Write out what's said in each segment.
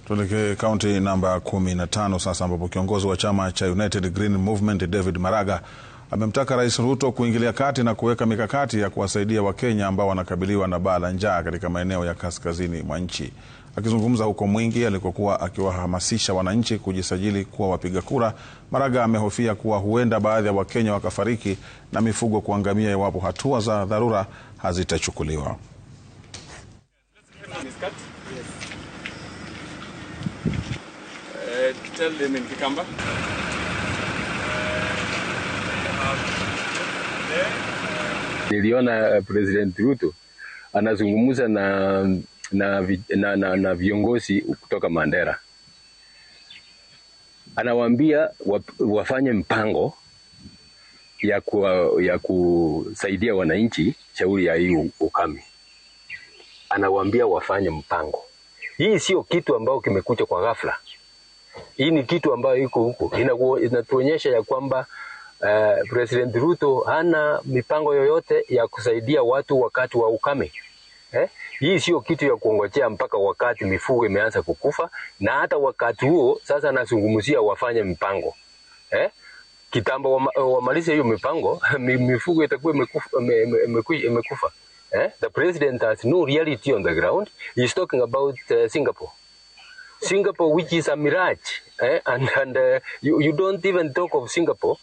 Tuelekee kaunti namba 15 sasa, ambapo kiongozi wa chama cha United Green Movement David Maraga amemtaka Rais Ruto kuingilia kati na kuweka mikakati ya kuwasaidia Wakenya ambao wanakabiliwa na baa la njaa katika maeneo ya kaskazini mwa nchi. Akizungumza huko Mwingi alikokuwa akiwahamasisha wananchi kujisajili kuwa wapiga kura, Maraga amehofia kuwa huenda baadhi ya Wakenya wakafariki na mifugo kuangamia iwapo hatua za dharura hazitachukuliwa. Tell them in Kikamba. Niliona President Ruto anazungumza na viongozi kutoka Mandera. Anawaambia wafanye mpango ya kusaidia wananchi shauri ya hii ukame. Anawaambia wafanye mpango. Hii sio kitu ambao kimekuja kwa ghafla. Hii ni kitu ambayo iko huko. Inatuonyesha ya kwamba President Ruto hana mipango yoyote ya kusaidia watu wakati wa ukame. Hii sio kitu ya kuongojea mpaka wakati mifugo imeanza kukufa, na hata wakati huo sasa anazungumzia wafanye mpango. Kitambo wamalize hiyo mipango, mifugo itakuwa imekufa. The president has no reality on the ground. He's talking about Singapore. Singapore, which is a mirage, and you don't even talk of Singapore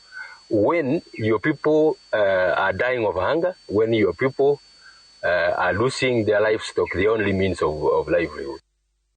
when your people are dying of hunger, when your people are losing their livestock, the only means of livelihood.